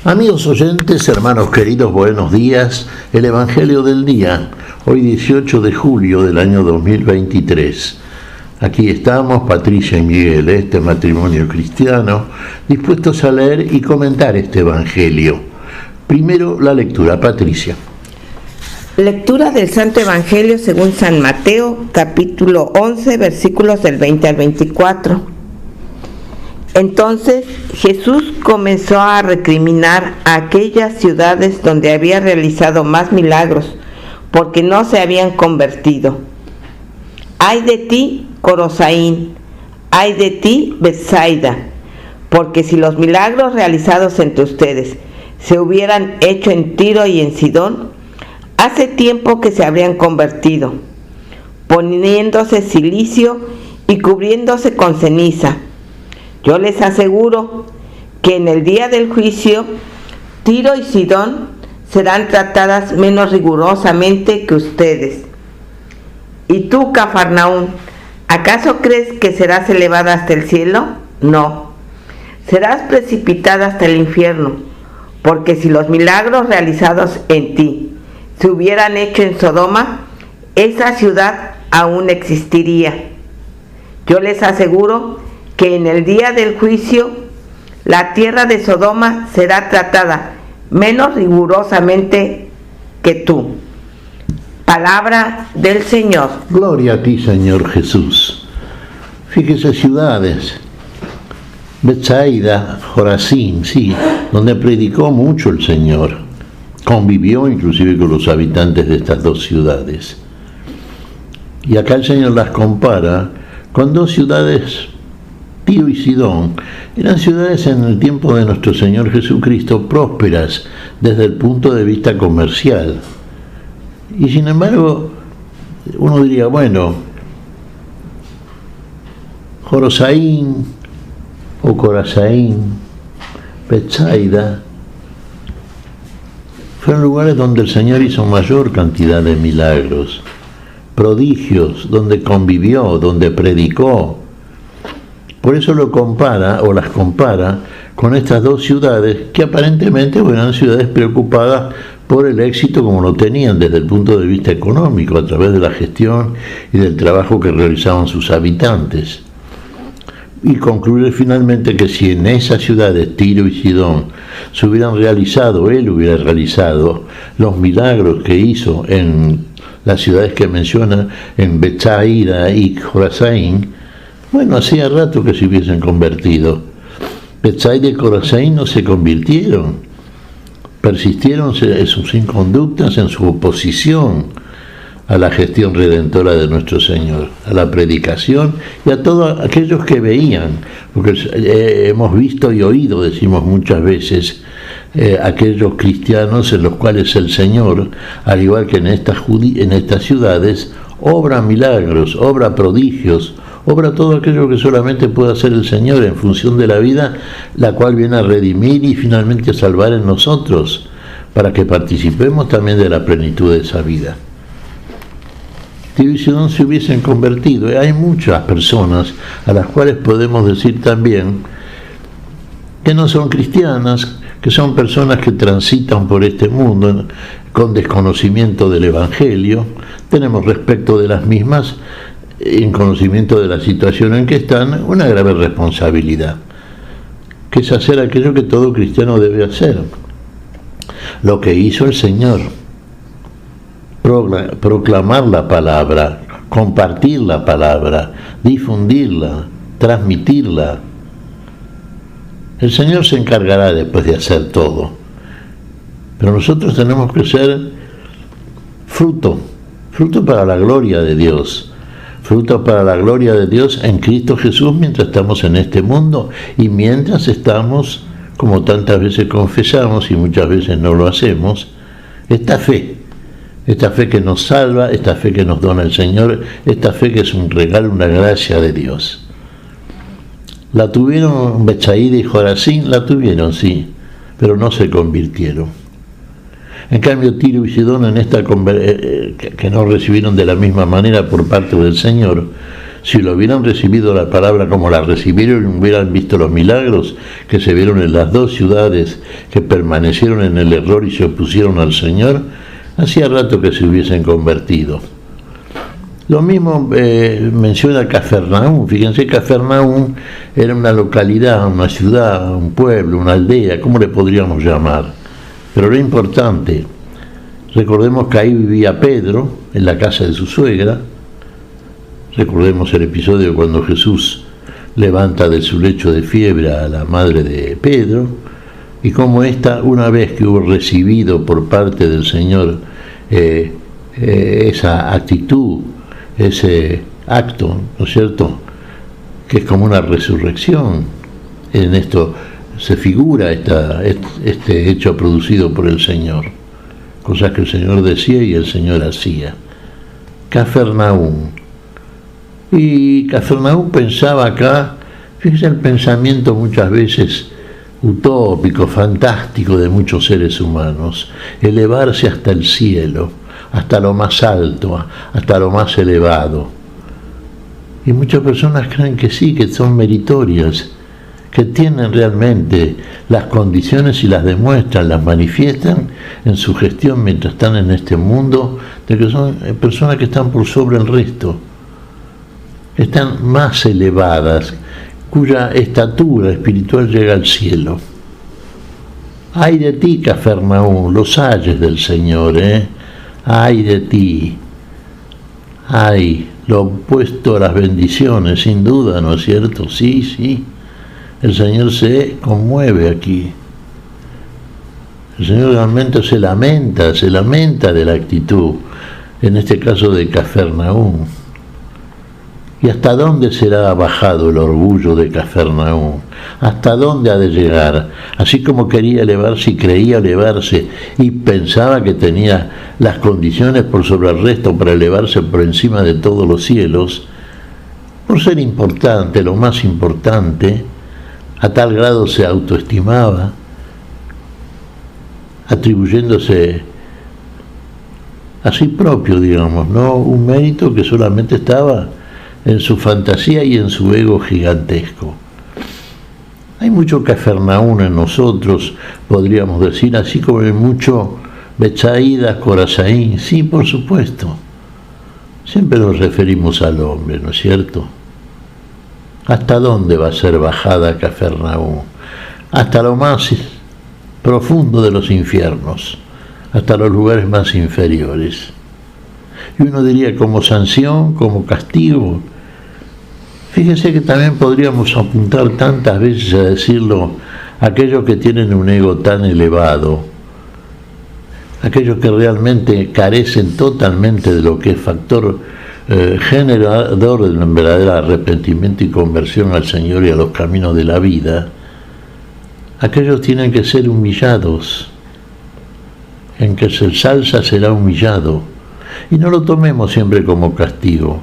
Amigos oyentes, hermanos queridos, buenos días. El Evangelio del día, hoy 18 de julio del año 2023. Aquí estamos, Patricia y Miguel, este matrimonio cristiano, dispuestos a leer y comentar este Evangelio. Primero la lectura, Patricia. Lectura del Santo Evangelio según San Mateo, capítulo 11, versículos del 20 al 24. Entonces Jesús comenzó a recriminar a aquellas ciudades donde había realizado más milagros, porque no se habían convertido. ¡Ay de ti, Corosaín! ¡Ay de ti, Betsaida! Porque si los milagros realizados entre ustedes se hubieran hecho en Tiro y en Sidón, hace tiempo que se habrían convertido, poniéndose cilicio y cubriéndose con ceniza. Yo les aseguro que en el día del juicio, Tiro y Sidón serán tratadas menos rigurosamente que ustedes. ¿Y tú, Cafarnaúm, acaso crees que serás elevada hasta el cielo? No, serás precipitada hasta el infierno, porque si los milagros realizados en ti se hubieran hecho en Sodoma, esa ciudad aún existiría. Yo les aseguro que en el día del juicio la tierra de Sodoma será tratada menos rigurosamente que tú. Palabra del Señor. Gloria a ti, Señor Jesús. Fíjese, ciudades, Betsaida, Jorazín, sí, donde predicó mucho el Señor. Convivió inclusive con los habitantes de estas dos ciudades. Y acá el Señor las compara con dos ciudades, Tiro y Sidón. Eran ciudades en el tiempo de nuestro Señor Jesucristo prósperas desde el punto de vista comercial. Y sin embargo, uno diría, bueno, Jorosaín o Corazaín, Betsaida, fueron lugares donde el Señor hizo mayor cantidad de milagros, prodigios, donde convivió, donde predicó. Por eso lo compara, o las compara, con estas dos ciudades que aparentemente eran ciudades preocupadas por el éxito como lo tenían desde el punto de vista económico, a través de la gestión y del trabajo que realizaban sus habitantes. Y concluye finalmente que si en esas ciudades, Tiro y Sidón, se hubieran realizado, él hubiera realizado los milagros que hizo en las ciudades que menciona, en Betsaida y Jorazaín, bueno, hacía rato que se hubiesen convertido. Betsaida y Corazaín no se convirtieron, persistieron en sus inconductas, en su oposición a la gestión redentora de nuestro Señor, a la predicación y a todos aquellos que veían, porque hemos visto y oído, decimos muchas veces, aquellos cristianos en los cuales el Señor, al igual que en estas ciudades, obra milagros, obra prodigios, obra todo aquello que solamente puede hacer el Señor en función de la vida, la cual viene a redimir y finalmente a salvar en nosotros, para que participemos también de la plenitud de esa vida. Tiro y Sidón se hubiesen convertido. Hay muchas personas a las cuales podemos decir también que no son cristianas, que son personas que transitan por este mundo con desconocimiento del Evangelio. Tenemos respecto de las mismas, en conocimiento de la situación en que están, una grave responsabilidad, que es hacer aquello que todo cristiano debe hacer, lo que hizo el Señor: proclamar la palabra, compartir la palabra, difundirla, transmitirla. El Señor se encargará después de hacer todo, pero nosotros tenemos que ser fruto para la gloria de Dios, fruto para la gloria de Dios en Cristo Jesús mientras estamos en este mundo y mientras estamos, como tantas veces confesamos y muchas veces no lo hacemos, esta fe que nos salva, esta fe que nos dona el Señor, esta fe que es un regalo, una gracia de Dios. La tuvieron Betsaida y Jorazín, la tuvieron, sí, pero no se convirtieron. En cambio, Tiro y Sidón, que no recibieron de la misma manera por parte del Señor, Si lo hubieran recibido la palabra como la recibieron y hubieran visto los milagros que se vieron en las dos ciudades que permanecieron en el error y se opusieron al Señor, hacía rato que se hubiesen convertido. Lo mismo menciona Cafarnaúm. Fíjense, Cafarnaúm era una localidad, una ciudad, un pueblo, una aldea, ¿cómo le podríamos llamar? Pero lo importante, recordemos que ahí vivía Pedro, en la casa de su suegra. Recordemos el episodio cuando Jesús levanta de su lecho de fiebre a la madre de Pedro, y cómo ésta, una vez que hubo recibido por parte del Señor esa actitud, ese acto, ¿no es cierto?, que es como una resurrección. En esto se figura este hecho producido por el Señor, cosas que el Señor decía y el Señor hacía. Cafarnaúm. Y Cafarnaúm pensaba acá, fíjense el pensamiento muchas veces utópico, fantástico de muchos seres humanos, elevarse hasta el cielo, hasta lo más alto, hasta lo más elevado. Y muchas personas creen que sí, que son meritorias, que tienen realmente las condiciones y las demuestran, las manifiestan en su gestión mientras están en este mundo, de que son personas que están por sobre el resto, están más elevadas, cuya estatura espiritual llega al cielo. Ay de ti, Cafarnaúm, los ayes del Señor, ay de ti, ay, lo opuesto a las bendiciones, sin duda, ¿no es cierto? Sí, sí, el Señor se conmueve aquí. El Señor realmente se lamenta de la actitud, en este caso de Cafarnaúm. ¿Y hasta dónde será bajado el orgullo de Cafarnaúm? ¿Hasta dónde ha de llegar? Así como quería elevarse y creía elevarse y pensaba que tenía las condiciones por sobre el resto para elevarse por encima de todos los cielos, por ser importante, lo más importante, a tal grado se autoestimaba, atribuyéndose a sí propio, digamos, no un mérito que solamente estaba en su fantasía y en su ego gigantesco. Hay mucho Cafarnaúm en nosotros, podríamos decir, así como hay mucho Betsaída, Corazaín. Sí, por supuesto. Siempre nos referimos al hombre, ¿no es cierto? ¿Hasta dónde va a ser bajada Cafarnaúm? Hasta lo más profundo de los infiernos, hasta los lugares más inferiores. Y uno diría, como sanción, como castigo. Fíjense que también podríamos apuntar tantas veces a decirlo, aquellos que tienen un ego tan elevado, aquellos que realmente carecen totalmente de lo que es factor generador del verdadero arrepentimiento y conversión al Señor y a los caminos de la vida, aquellos tienen que ser humillados, en que se salsa será humillado, y no lo tomemos siempre como castigo,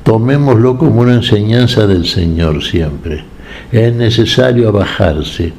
tomémoslo como una enseñanza del Señor siempre. Es necesario abajarse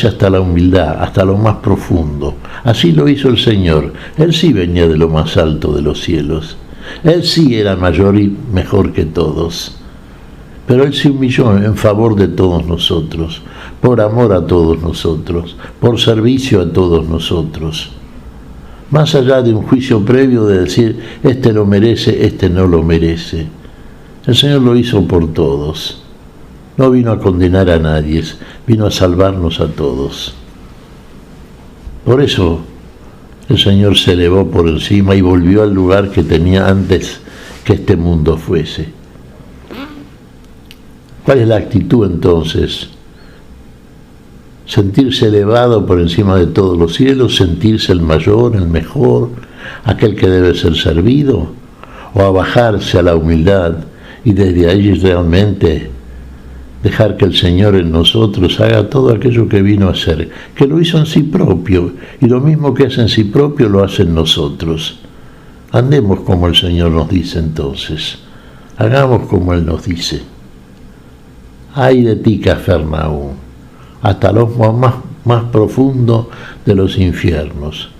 hasta la humildad, hasta lo más profundo. Así lo hizo el Señor. Él sí venía de lo más alto de los cielos. Él sí era mayor y mejor que todos. Pero Él se humilló en favor de todos nosotros, por amor a todos nosotros, por servicio a todos nosotros. Más allá de un juicio previo de decir, este lo merece, este no lo merece. El Señor lo hizo por todos. No vino a condenar a nadie, vino a salvarnos a todos. Por eso el Señor se elevó por encima y volvió al lugar que tenía antes que este mundo fuese. ¿Cuál es la actitud entonces? Sentirse elevado por encima de todos los cielos, sentirse el mayor, el mejor, aquel que debe ser servido, o abajarse a la humildad y desde ahí realmente dejar que el Señor en nosotros haga todo aquello que vino a hacer, que lo hizo en sí propio, y lo mismo que hace en sí propio lo hace en nosotros. Andemos como el Señor nos dice entonces, hagamos como Él nos dice. Ay de ti, Cafarnaúm, hasta lo más profundo de los infiernos.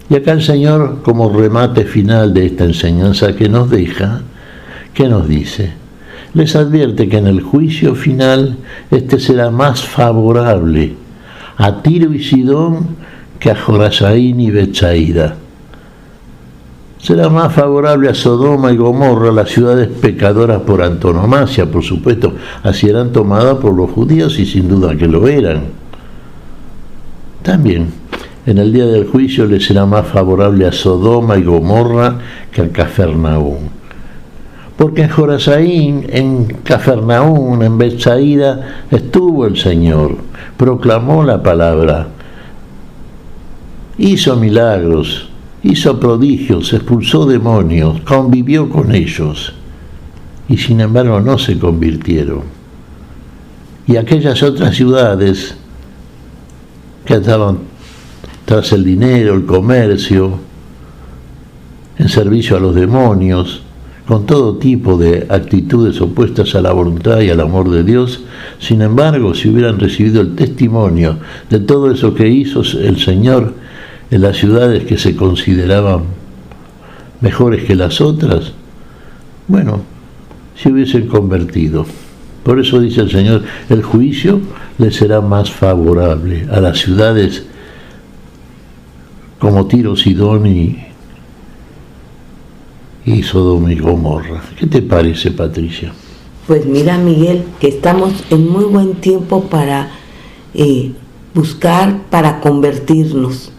Y acá el Señor, como remate final de esta enseñanza que nos deja, ¿Qué nos dice? Les advierte que en el juicio final este será más favorable a Tiro y Sidón que a Jorazaín y Betsaida. Será más favorable a Sodoma y Gomorra, las ciudades pecadoras por antonomasia, por supuesto, así eran tomadas por los judíos y sin duda que lo eran. También, en el día del juicio les será más favorable a Sodoma y Gomorra que a Cafarnaúm. Porque en Jorazaín, en Cafarnaúm, en Betsaida, estuvo el Señor, proclamó la palabra, hizo milagros, hizo prodigios, expulsó demonios, convivió con ellos, y sin embargo no se convirtieron. Y aquellas otras ciudades que estaban tras el dinero, el comercio, en servicio a los demonios, con todo tipo de actitudes opuestas a la voluntad y al amor de Dios, sin embargo, si hubieran recibido el testimonio de todo eso que hizo el Señor en las ciudades que se consideraban mejores que las otras, bueno, se hubiesen convertido. Por eso dice el Señor, el juicio les será más favorable a las ciudades como Tiro, Sidón y Sodoma y Gomorra. ¿Qué te parece, Patricia? Pues mira, Miguel, que estamos en muy buen tiempo para buscar, para convertirnos,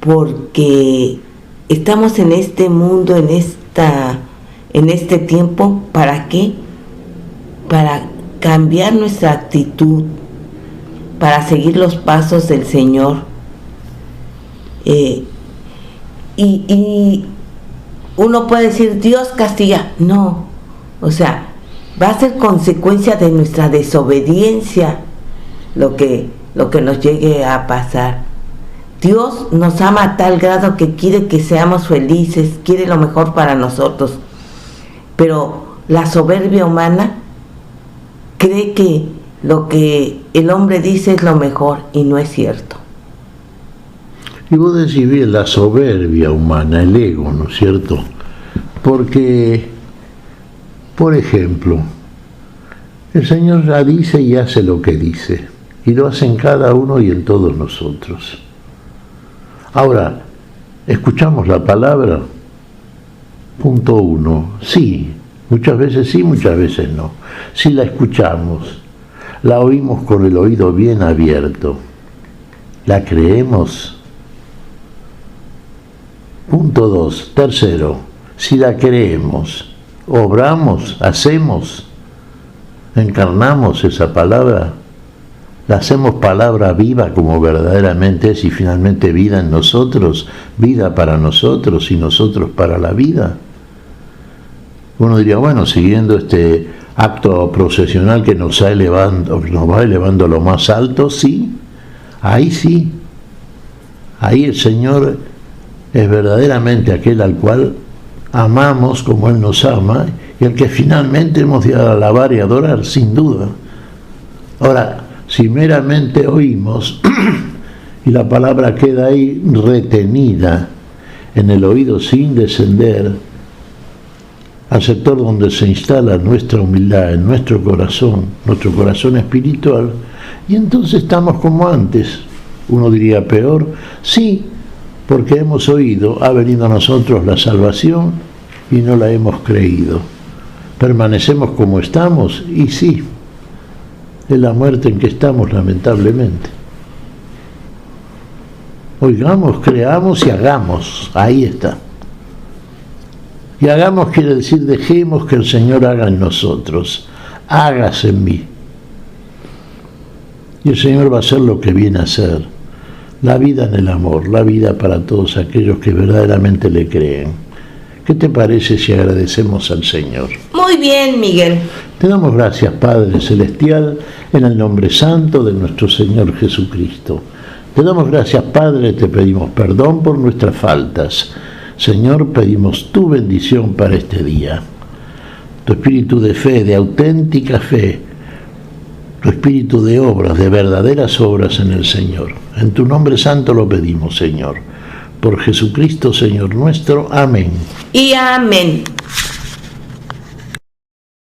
porque estamos en este mundo, en este tiempo, ¿para qué? Para cambiar nuestra actitud, para seguir los pasos del Señor. Y uno puede decir, Dios castiga. No, o sea, va a ser consecuencia de nuestra desobediencia lo que nos llegue a pasar. Dios nos ama a tal grado que quiere que seamos felices, quiere lo mejor para nosotros, pero la soberbia humana cree que lo que el hombre dice es lo mejor, y no es cierto. Y vos decís bien, la soberbia humana, el ego, ¿no es cierto? Porque, por ejemplo, el Señor ya dice y hace lo que dice, y lo hace en cada uno y en todos nosotros. Ahora, ¿escuchamos la palabra? Punto 1. Sí, muchas veces no. Si la escuchamos, la oímos con el oído bien abierto, ¿la creemos? Punto 2. Tercero, si la creemos, obramos, hacemos, encarnamos esa palabra, la hacemos palabra viva como verdaderamente es y finalmente vida en nosotros, vida para nosotros y nosotros para la vida. Uno diría, bueno, siguiendo este acto procesional que nos va elevando a lo más alto, sí, ahí el Señor es verdaderamente aquel al cual amamos como Él nos ama y al que finalmente hemos de alabar y adorar, sin duda. Ahora, si meramente oímos y la palabra queda ahí retenida en el oído sin descender al sector donde se instala nuestra humildad, en nuestro corazón espiritual, y entonces estamos como antes. Uno diría peor, sí, porque hemos oído, ha venido a nosotros la salvación y no la hemos creído. Permanecemos como estamos, y sí, es la muerte en que estamos, lamentablemente. Oigamos, creamos y hagamos, ahí está. Y hagamos quiere decir, dejemos que el Señor haga en nosotros, hágase en mí. Y el Señor va a hacer lo que viene a hacer, la vida en el amor, la vida para todos aquellos que verdaderamente le creen. ¿Qué te parece si agradecemos al Señor? Muy bien, Miguel. Te damos gracias, Padre Celestial, en el nombre santo de nuestro Señor Jesucristo. Te damos gracias, Padre, te pedimos perdón por nuestras faltas. Señor, pedimos tu bendición para este día. Tu espíritu de fe, de auténtica fe, tu espíritu de obras, de verdaderas obras en el Señor. En tu nombre santo lo pedimos, Señor. Por Jesucristo, Señor nuestro. Amén. Y amén.